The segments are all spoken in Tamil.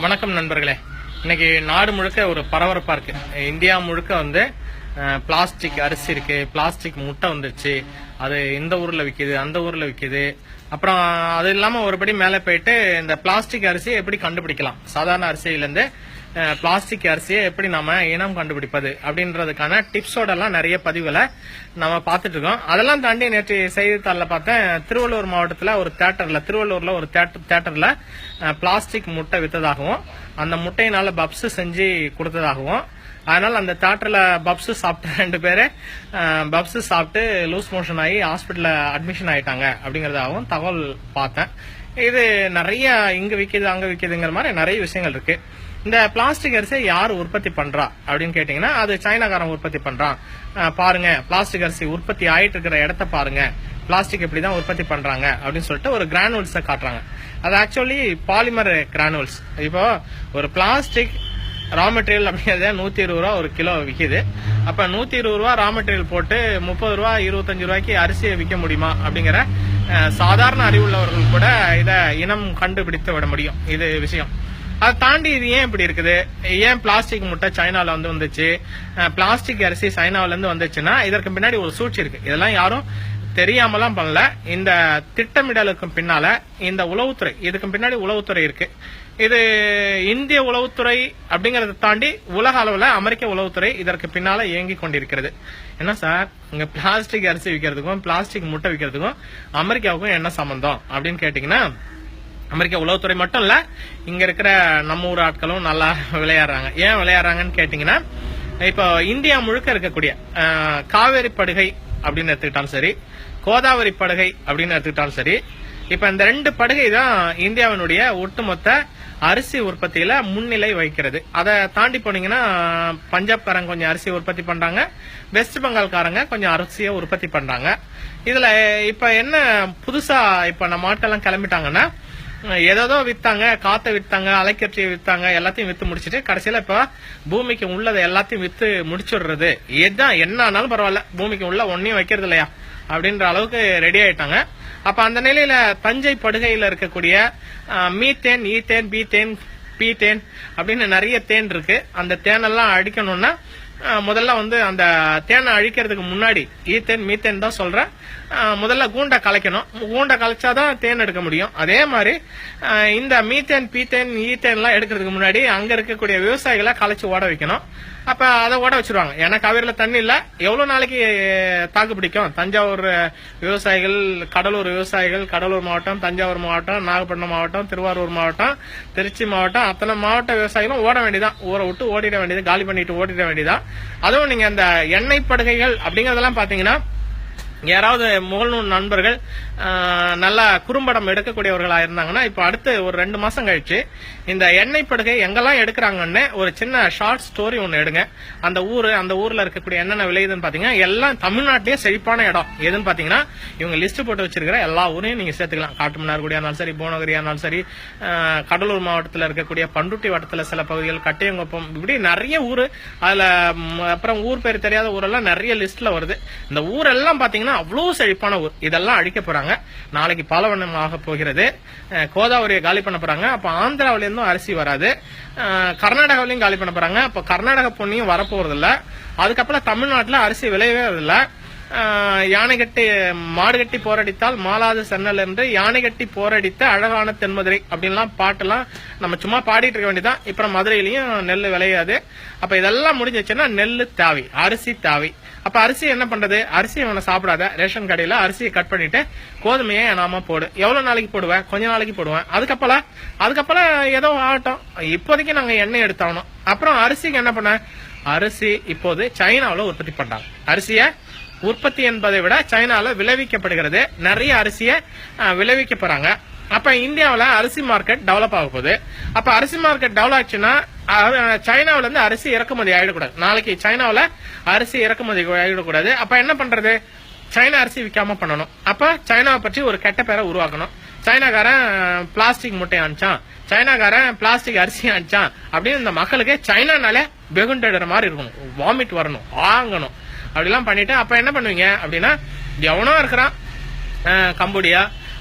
வணக்கம் நண்பர்களே. இன்னைக்கு நாடு முழுக்க ஒரு பரபரப்பா இருக்கு. இந்தியா முழுக்க வந்து பிளாஸ்டிக் அரிசி இருக்கு, பிளாஸ்டிக் முட்டை வந்துருச்சு, அது இந்த ஊர்ல விக்குது, அந்த ஊர்ல விக்குது. அப்புறம் அது இல்லாம ஒருபடி மேல போயிட்டு இந்த பிளாஸ்டிக் அரிசியை எப்படி கண்டுபிடிக்கலாம், சாதாரண அரிசியில இருந்து பிளாஸ்டிக் அரிசியை எப்படி நம்ம இனம் கண்டுபிடிப்பது அப்படின்றதுக்கான டிப்ஸோட எல்லாம் நிறைய பதிவுகளை நம்ம பார்த்துட்டு இருக்கோம். அதெல்லாம் தாண்டி நேற்று செய்தித்தாள்ல பார்த்தேன், திருவள்ளூர் மாவட்டத்துல ஒரு தேட்டர்ல, திருவள்ளூர்ல ஒரு தேட்டர்ல பிளாஸ்டிக் முட்டை வித்ததாகவும் அந்த முட்டையினால பப்ஸ் செஞ்சு கொடுத்ததாகவும், அதனால அந்த தேட்டர்ல பப்ஸ் சாப்பிட்ட 2 பேரு பப்ஸ் சாப்பிட்டு லூஸ் மோஷன் ஆகி ஹாஸ்பிட்டல்ல அட்மிஷன் ஆயிட்டாங்க அப்படிங்கறதாகவும் தகவல் பார்த்தேன். இது நிறைய இங்க விக்குது அங்க விக்குதுங்கிற மாதிரி நிறைய விஷயங்கள் இருக்கு. இந்த பிளாஸ்டிக் அரிசியை யார் உற்பத்தி பண்றா அப்படின்னு கேட்டீங்கன்னா, அது சைனாக்காரன் உற்பத்தி பண்றான். பாருங்க, பிளாஸ்டிக் அரிசி உற்பத்தி ஆயிட்டு இருக்கிற இடத்த பாருங்க, பிளாஸ்டிக் எப்படிதான் உற்பத்தி பண்றாங்க அப்படின்னு சொல்லிட்டு ஒரு கிரானுவல்ஸ் காட்டுறாங்க. அது ஆக்சுவலி பாலிமர் கிரானுவல்ஸ். இப்போ ஒரு பிளாஸ்டிக் ரா மெட்டீரியல் அப்படிங்கறத 120 ரூபா ஒரு கிலோ விக்குது. அப்ப 120 ரூபா ரா மெட்டீரியல் போட்டு 30 ரூபா 25 ரூபாய்க்கு அரிசியை விற்க முடியுமா அப்படிங்கிற சாதாரண அறிவுள்ளவர்கள் கூட இத இனம் கண்டுபிடித்து விட முடியும். இது விஷயம். அதை தாண்டி இது ஏன் இப்படி இருக்குது, ஏன் பிளாஸ்டிக் முட்டை சைனால வந்து வந்துச்சு, பிளாஸ்டிக் அரிசி சைனாவில இருந்து வந்துச்சுன்னா இதற்கு பின்னாடி ஒரு சூழ்ச்சி இருக்கு. இதெல்லாம் யாரும் தெரியாமலாம் பண்ணல. இந்த திட்டமிடலுக்கு பின்னால இந்த உளவுத்துறை, இதுக்கு பின்னாடி உளவுத்துறை இருக்கு. இது இந்திய உளவுத்துறை அப்படிங்கறத தாண்டி உலக அளவுல அமெரிக்க உளவுத்துறை இதற்கு பின்னால இயங்கி கொண்டிருக்கிறது. என்ன சார், இங்க பிளாஸ்டிக் அரிசி விற்கிறதுக்கும் பிளாஸ்டிக் முட்டை விற்கிறதுக்கும் அமெரிக்காவுக்கும் என்ன சம்பந்தம் அப்படின்னு கேட்டீங்கன்னா, அமெரிக்க உளவுத்துறை மட்டும் இல்ல, இங்க இருக்கிற நம்ம ஊர் ஆட்களும் நல்லா விளையாடுறாங்க. ஏன் விளையாடுறாங்கன்னு கேட்டீங்கன்னா, இப்போ இந்தியா முழுக்க இருக்கக்கூடிய காவேரி படுகை அப்படின்னு எடுத்துக்கிட்டாலும் சரி, கோதாவரி படுகை அப்படின்னு எடுத்துக்கிட்டாலும் சரி, இப்ப இந்த 2 படுகை தான் இந்தியாவினுடைய ஒட்டுமொத்த அரிசி உற்பத்தியில முன்னிலை வகிக்கிறது. அதை தாண்டி போனீங்கன்னா பஞ்சாப்காரங்க கொஞ்சம் அரிசி உற்பத்தி பண்றாங்க, வெஸ்ட் பெங்கால்காரங்க கொஞ்சம் அரிசியை உற்பத்தி பண்றாங்க. இதுல இப்ப என்ன புதுசா இப்ப நம்ம ஆட்டெல்லாம் கிளம்பிட்டாங்கன்னா, ஏதோ வித்தாங்க, காத்த வித்தாங்க, அலைக்கற்றியை வித்தாங்க, எல்லாத்தையும் வித்து முடிச்சுட்டு கடைசியில இப்ப பூமிக்கு உள்ளதை எல்லாத்தையும் வித்து முடிச்சுடுறது. எதான் என்ன ஆனாலும் பரவாயில்ல, பூமிக்கு உள்ள ஒன்னையும் வைக்கிறது இல்லையா அப்படின்ற அளவுக்கு ரெடி ஆயிட்டாங்க. அப்ப அந்த நிலையில தஞ்சை படுகையில இருக்கக்கூடிய மீத்தேன், ஈத்தேன், பீத்தேன், பீத்தேன் அப்படின்னு நிறைய தேன் இருக்கு. அந்த தேனெல்லாம் அழிக்கணும்னா முதல்ல வந்து அந்த தேனை அழிக்கிறதுக்கு முன்னாடி ஈத்தேன் மீத்தேன் தான் சொல்றேன், முதல்ல கூண்டை கலைக்கணும். கூண்டை கலைச்சாதான் தேன் எடுக்க முடியும். அதே மாதிரி இந்த மீத்தேன், பீத்தேன், ஈத்தேன் எல்லாம் எடுக்கிறதுக்கு முன்னாடி அங்க இருக்கக்கூடிய விவசாயிகளை கலைச்சு ஓட வைக்கணும். அப்ப அதை ஓட வச்சிருவாங்க. ஏன்னா காவிரியில தண்ணி இல்ல, எவ்வளவு நாளைக்கு தாக்கு பிடிக்கும். தஞ்சாவூர் விவசாயிகள், கடலூர் விவசாயிகள், கடலூர் மாவட்டம், தஞ்சாவூர் மாவட்டம், நாகப்பட்டினம் மாவட்டம், திருவாரூர் மாவட்டம், திருச்சி மாவட்டம், அத்தனை மாவட்ட விவசாயிகளும் ஓட வேண்டியதான், ஊரை விட்டு ஓடிட வேண்டியது, காலி பண்ணிட்டு ஓடிட வேண்டியதான். அதுவும் நீங்க அந்த எண்ணெய் படுகைகள் அப்படிங்கறதெல்லாம் பாத்தீங்கன்னா, யாராவது முகநூல் நண்பர்கள் நல்ல குறும்படம் எடுக்கக்கூடியவர்களா இருந்தாங்கன்னா, இப்ப அடுத்து ஒரு 2 மாசம் கழிச்சு இந்த எண்ணெய் படுகை எங்கெல்லாம் எடுக்கிறாங்கன்னு ஒரு சின்ன ஷார்ட் ஸ்டோரி ஒன்னு எடுங்க. அந்த ஊர்ல இருக்கக்கூடிய என்னென்ன விளையுதுன்னு பாத்தீங்கன்னா, எல்லாம் தமிழ்நாட்டிலேயே செழிப்பான இடம் எதுன்னு பாத்தீங்கன்னா, இவங்க லிஸ்ட் போட்டு வச்சிருக்கிற எல்லா ஊரையும் நீங்க சேர்த்துக்கலாம். காட்டுமன்னார்குடியா இருந்தாலும் சரி, புவனகிரியா இருந்தாலும் சரி, கடலூர் மாவட்டத்தில் இருக்கக்கூடிய பண்ருட்டி வட்டத்துல சில பகுதிகள், கட்டியங்குப்பம், இப்படி நிறைய ஊரு. அதுல அப்புறம் ஊர் பேர் தெரியாத ஊரெல்லாம் நிறைய லிஸ்ட்ல வருது. இந்த ஊரெல்லாம் பாத்தீங்கன்னா அவ்வளவு செழிப்பான ஊர். இதெல்லாம் அழிக்க போறாங்க. நாளைக்கு பாலவனமாக போகிறது. கோதாவரியை காலி பண்ண போறாங்க. அப்ப ஆந்திராவில இருந்தும் அரிசி வராது. கர்நாடகாவிலையும் காலி பண்ண போறாங்க. அப்ப கர்நாடக பொண்ணையும் வரப்போறது இல்ல. அதுக்கப்புறம் தமிழ்நாட்டுல அரிசி விளையவே இல்ல. யானை கட்டி மாடு கட்டி போராடித்தால் மாலாது சென்னல் என்று யானை கட்டி போராடித்த அழகான தென்மதுரை அப்படின்லாம் பாட்டெல்லாம் நம்ம சும்மா பாடிட்டு இருக்க வேண்டியதான். இப்ப மதுரையிலயும் நெல் விளையாது. அப்ப இதெல்லாம் முடிஞ்சிச்சுன்னா நெல்லு தேவை, அரிசி தேவை. அப்ப அரிசி என்ன பண்றது, அரிசி அவனை சாப்பிடாத, ரேஷன் கடையில அரிசியை கட் பண்ணிட்டு கோதுமையை நாம போடு. எவ்வளவு நாளைக்கு போடுவேன், கொஞ்ச நாளைக்கு போடுவேன். அதுக்கப்புறம் ஏதோ ஆகட்டும், இப்போதைக்கு நாங்க எண்ணெய் எடுத்தாகணும். அப்புறம் அரிசிக்கு என்ன பண்ண, அரிசி இப்போது சைனாவில உற்பத்தி பண்றாங்க. அரிசிய உற்பத்தி என்பதை விட சைனால விளைவிக்கப்படுகிறது. நிறைய அரிசிய விளைவிக்க போறாங்க. அப்ப இந்தியாவில அரிசி மார்க்கெட் டெவலப் ஆக போகுது. அப்ப அரிசி மார்க்கெட் டெவலப் ஆச்சுன்னா சைனாவில இருந்து அரிசி இறக்குமதி ஆயிடக்கூடாது. நாளைக்கு சைனாவில அரிசி இறக்குமதி ஆயிடக்கூடாது. அப்ப என்ன பண்றது, சைனா அரிசி விற்காம பண்ணணும். அப்ப சைனாவை பற்றி ஒரு கெட்ட பேரை உருவாக்கணும். சைனாக்காரன் பிளாஸ்டிக் முட்டை அனுப்பிச்சான், சைனாக்காரன் பிளாஸ்டிக் அரிசி அனுப்பிச்சான் அப்படின்னு இந்த மக்களுக்கு சைனானாலே வெகுண்டடுற மாதிரி இருக்கணும், வாமிட் வரணும், வாங்கணும், அப்படிலாம் பண்ணிட்டு அப்ப என்ன பண்ணுவீங்க அப்படின்னா, எவனோ இருக்கிறான், கம்போடியா,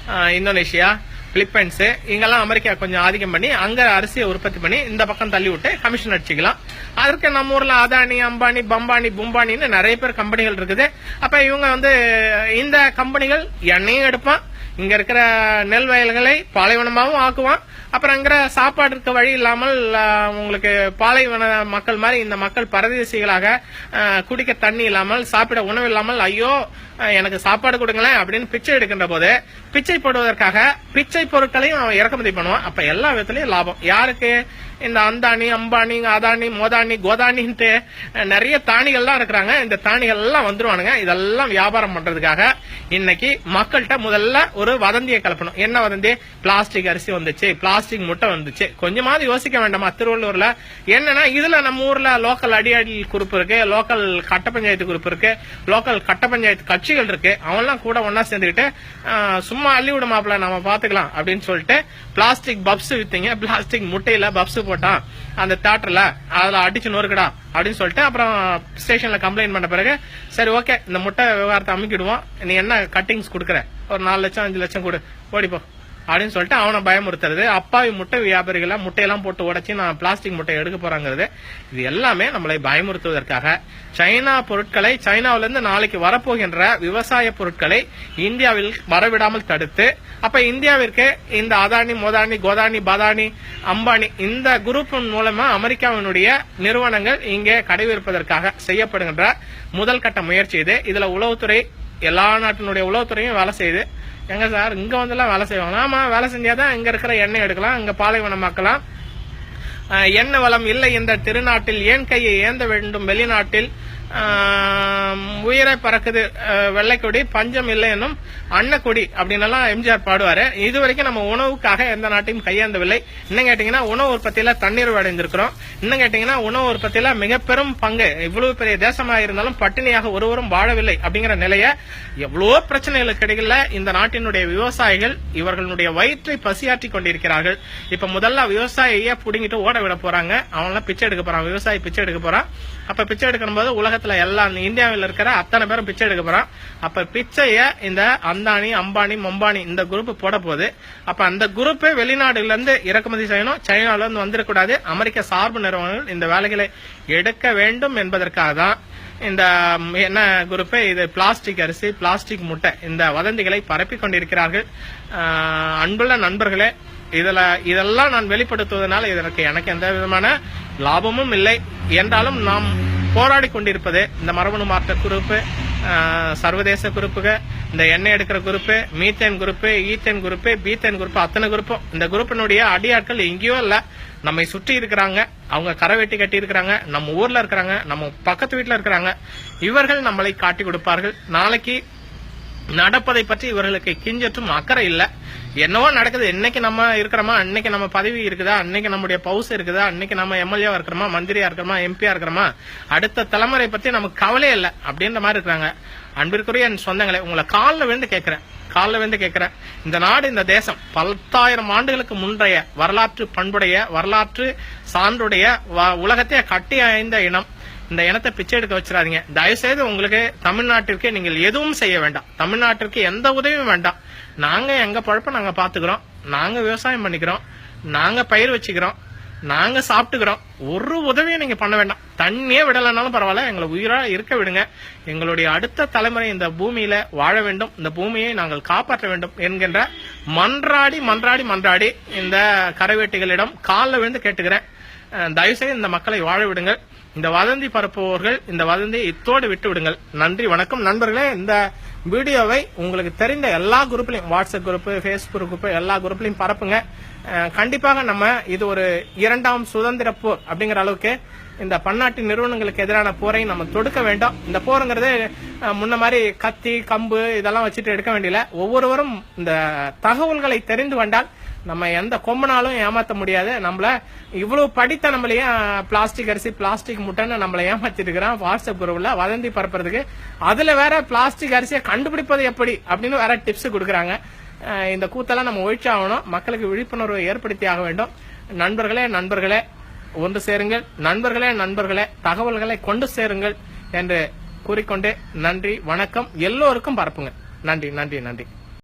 இந்தோனேஷியா, பிலிப்பைன்ஸ் இங்கெல்லாம் அமெரிக்கா கொஞ்சம் ஆதிக்கம் பண்ணி அங்க அரிசியை உற்பத்தி பண்ணி இந்த பக்கம் தள்ளி விட்டு கமிஷன் அடிச்சுக்கலாம். அதற்கு நம்ம ஊர்ல அதானி, அம்பானி, பம்பானி, பும்பானின்னு நிறைய பேர் கம்பெனிகள் இருக்குது. அப்ப இவங்க இந்த கம்பெனிகள் எண்ணெயும் எடுப்பான், இங்க இருக்கிற நெல் வயல்களை பாலைவனமாகவும் ஆக்குவான். அப்புறம் அங்க சாப்பாடு இருக்க வழி இல்லாமல் உங்களுக்கு பாலைவன மக்கள் மாதிரி இந்த மக்கள் பரதேசிகளாக குடிக்க தண்ணி இல்லாமல் சாப்பிட உணவு இல்லாமல் ஐயோ எனக்கு சாப்பாடு கொடுங்களேன் அப்படின்னு பிச்சை எடுக்கின்ற போது பிச்சை போடுவதற்காக பிச்சை பொருட்களையும் அவன் இறக்குமதி பண்ணுவான். அப்ப எல்லா விதத்திலயும் லாபம் யாருக்கு? இந்த அந்தானி, அம்பானி, அதானி, மோதானி, கோதானின்ட்டு நிறைய தானிகள்லாம் இருக்கிறாங்க. இந்த தானிகள் எல்லாம் வந்துருவானுங்க. இதெல்லாம் வியாபாரம் பண்றதுக்காக இன்னைக்கு மக்கள்கிட்ட முதல்ல ஒரு வதந்தியை கலப்பணும். என்ன வதந்தி? பிளாஸ்டிக் அரிசி வந்துச்சு, பிளாஸ்டிக் முட்டை வந்துச்சு. கொஞ்சமாவது யோசிக்க வேண்டாமா? திருவள்ளூர்ல என்னன்னா இதுல நம்ம ஊர்ல லோக்கல் அடியாடி குரூப் இருக்கு, லோக்கல் கட்ட பஞ்சாயத்து குரூப் இருக்கு, லோக்கல் கட்ட பஞ்சாயத்து கட்சிகள் இருக்கு. அவன்லாம் கூட ஒன்னா சேர்ந்துக்கிட்டு சும்மா அள்ளி விட மாப்பிள்ள நம்ம பாத்துக்கலாம் அப்படின்னு சொல்லிட்டு பிளாஸ்டிக் பப்ஸ் வித்தீங்க, பிளாஸ்டிக் முட்டையில பப்ஸ் போட்டான் அந்த தியேட்டர்ல, அதுல அடிச்சு நொறுக்கடா அப்படின்னு சொல்லிட்டு அப்புறம் ஸ்டேஷன்ல கம்ப்ளைண்ட் பண்ண பிறகு சரி ஓகே இந்த முட்டை விவகாரத்தை அமுக்கிடுவோம், நீ என்ன கட்டிங்ஸ் கொடுக்குற, ஒரு 4 லட்சம் 5 லட்சம் கொடு ஓடிப்போ அப்படின்னு சொல்லிட்டு அவனை பயமுறுத்துறது. அப்பாவி முட்டை வியாபாரிகளை முட்டையெல்லாம் போட்டு உடைச்சு நான் பிளாஸ்டிக் முட்டை எடுக்க போறாங்கிறது. இது எல்லாமே நம்மளை பயமுறுத்துவதற்காக சைனா பொருட்களை, சைனாவிலிருந்து நாளைக்கு வரப்போகின்ற விவசாய பொருட்களை இந்தியாவில் வரவிடாமல் தடுத்து, அப்ப இந்தியாவிற்கு இந்த அதானி, மோதானி, கோதானி, பாதானி, அம்பானி இந்த குரூப் மூலமா அமெரிக்காவினுடைய நிறுவனங்கள் இங்கே கடைபிடிப்பதற்காக செய்யப்படுகின்ற முதல் கட்ட முயற்சி இது. இதுல உளவுத்துறை, எல்லா நாட்டினுடைய உளவுத்துறையும் வேலை செய்யுது. எங்க சார் இங்க வந்துலாம் வேலை செய்வாங்க? ஆமா, வேலை செஞ்சாதான் இங்க இருக்கிற எண்ணெய் எடுக்கலாம், இங்க பாலைவனமாக்கலாம். எண்ணெய் வளம் இல்லை இந்த திருநாட்டில் ஏன் கையை ஏந்த வேண்டும் வெளிநாட்டில், உயிரை பறக்குது வெள்ளைக்கொடி பஞ்சம் இல்லை என்னும் அன்னக்கொடி அப்படின்னு எம்ஜிஆர் பாடுவாரு. இதுவரைக்கும் நம்ம உணவுக்காக எந்த நாட்டையும் கையாண்டவில்லை. இன்னும் கேட்டீங்கன்னா உணவு உற்பத்தியில தண்ணீர் அடைந்திருக்கிறோம். இன்னும் கேட்டீங்கன்னா உணவு உற்பத்தியில மிக பெரும் பங்கு, இவ்வளவு பெரிய தேசமாக இருந்தாலும் பட்டினியாக ஒருவரும் வாழவில்லை அப்படிங்கிற நிலைய எவ்வளவோ பிரச்சனைகளுக்கு இடையில இந்த நாட்டினுடைய விவசாயிகள் இவர்களுடைய வயிற்றை பசியாற்றி கொண்டிருக்கிறார்கள். இப்ப முதல்ல விவசாயிய புடுங்கிட்டு ஓட விட போறாங்க. அவன் பிச்சை எடுக்க போறான், விவசாயி பிச்சை எடுக்க போறான். அப்ப பிச்சை எடுக்கும் போது உலகத்துல எல்லா இந்தியாவில் இருக்கிற அத்தனை பேரும் பிச்சை எடுக்க போறான். அப்ப பிச்சைய இந்த அந்தானி, அம்பானி, மொம்பானி இந்த குரூப் போட போகுது. அப்ப அந்த குரூப் வெளிநாடுல இருந்து இறக்குமதி செய்யணும், சைனால இருந்து வந்துடக்கூடாது. அமெரிக்க சார்பு நிறுவனங்கள் இந்த வேலைகளை எடுக்க வேண்டும் என்பதற்காக தான் இந்த என்ன குரூப் இது பிளாஸ்டிக் அரிசி, பிளாஸ்டிக் முட்டை இந்த வதந்திகளை பரப்பிக் கொண்டிருக்கிறார்கள். அன்புள்ள நண்பர்களே, இதெல்லாம் நான் வெளிப்படுத்துவதனால இதற்கு எனக்கு எந்த விதமான லாபமும் இல்லை என்றாலும் நாம் போராடி கொண்டிருப்பது இந்த மரபணு மாற்ற குரூப், சர்வதேச குரூப்புக, இந்த எண்ணெய் எடுக்கிற group, methane group, ethane group, பீத்தேன் குரூப், அத்தனை குரூப்பும் இந்த குரூப்பினுடைய அடியாட்கள் எங்கேயோ இல்ல, நம்மை சுற்றி இருக்கிறாங்க. அவங்க கரை வெட்டி கட்டி இருக்கிறாங்க, நம்ம ஊர்ல இருக்கிறாங்க, நம்ம பக்கத்து வீட்டுல இருக்கிறாங்க. இவர்கள் நம்மளை காட்டி கொடுப்பார்கள். நாளைக்கு நடப்பதை பற்றி இவர்களுக்கு கிஞ்சற்றும் அக்கறை இல்ல. என்னவோ நடக்குது, இன்னைக்கு நம்ம இருக்கிறோமா, அன்னைக்கு நம்ம பதவி இருக்குதா, அன்னைக்கு நம்முடைய பவுஸ் இருக்குதா, அன்னைக்கு நம்ம எம்எல்ஏவா இருக்கிறோமா, மந்திரியா இருக்கிறோமா, எம்பியா இருக்கிறோமா, அடுத்த தலைமுறை பத்தி நமக்கு கவலையே இல்லை அப்படின்ற மாதிரி இருக்கிறாங்க. அன்பிற்குரிய என் சொந்தங்களை, உங்களை காலில் விழுந்து கேட்கிறேன், இந்த நாடு, இந்த தேசம் 10,000 ஆண்டுகளுக்கு முன்றைய வரலாற்று பண்புடைய, வரலாற்று சான்றுடைய, உலகத்தையே கட்டி அடைந்த இனம். இந்த இனத்தை பிச்சை எடுக்க வச்சிடாதீங்க. தயவுசெய்து உங்களுக்கு தமிழ்நாட்டிற்கு நீங்கள் எதுவும் செய்ய வேண்டாம், தமிழ்நாட்டிற்கு எந்த உதவியும் வேண்டாம். நாங்க எங்க பழப்ப நாங்க பாத்துக்கிறோம், நாங்க விவசாயம் பண்ணிக்கிறோம், நாங்க பயிர் வச்சுக்கிறோம், நாங்க சாப்பிட்டுக்கிறோம். ஒரு உதவியும் நீங்க பண்ண வேண்டாம். தண்ணியே விடலனாலும் பரவாயில்ல, எங்களை உயிரா இருக்க விடுங்க. எங்களுடைய அடுத்த தலைமுறை இந்த பூமியில வாழ வேண்டும், இந்த பூமியை நாங்கள் காப்பாற்ற வேண்டும் என்கின்ற மன்றாடி இந்த கரைவேட்டிகளிடம் காலில் விழுந்து கேட்டுக்கிறேன். தயவுசெய்து இந்த மக்களை வாழ விடுங்கள். இந்த வதந்தி பரப்புபவர்கள் இந்த வதந்தியை இத்தோடு விட்டு விடுங்கள். நன்றி, வணக்கம் நண்பர்களே. இந்த வீடியோவை உங்களுக்கு தெரிந்த எல்லா குரூப்லயும், வாட்ஸ்அப் குரூப், பேஸ்புக் குரூப், எல்லா குரூப்லயும் பரப்புங்க. கண்டிப்பாக நம்ம இது ஒரு 2ஆம் சுதந்திர போர் அப்படிங்கிற அளவுக்கு இந்த பன்னாட்டு நிறுவனங்களுக்கு எதிரான போரை நம்ம தொடுக்க வேண்டும். இந்த போருங்கிறது முன்ன மாதிரி கத்தி, கம்பு இதெல்லாம் வச்சுட்டு எடுக்க வேண்டியல. ஒவ்வொருவரும் இந்த தகவல்களை தெரிந்து கொண்டால் நம்ம எந்த கொம்பனாலும் ஏமாத்த முடியாது. நம்மள இவ்வளவு படித்த நம்மளையே பிளாஸ்டிக் அரிசி, பிளாஸ்டிக் முட்டைன்னு நம்மள ஏமாத்திட்டு இருக்கிறான் வாட்ஸ்அப் குரூப்ல வதந்தி பரப்புறதுக்கு. அதுல வேற பிளாஸ்டிக் அரிசியை கண்டுபிடிப்பது எப்படி அப்படின்னு வேற டிப்ஸ் கொடுக்குறாங்க. இந்த கூத்தெல்லாம் நம்ம ஒழிச்சாகணும், மக்களுக்கு விழிப்புணர்வை ஏற்படுத்தி ஆக வேண்டும். நண்பர்களே ஒன்று சேருங்கள், நண்பர்களே தகவல்களை கொண்டு சேருங்கள் என்று கூறிக்கொண்டு நன்றி, வணக்கம். எல்லோருக்கும் பரப்புங்க. நன்றி.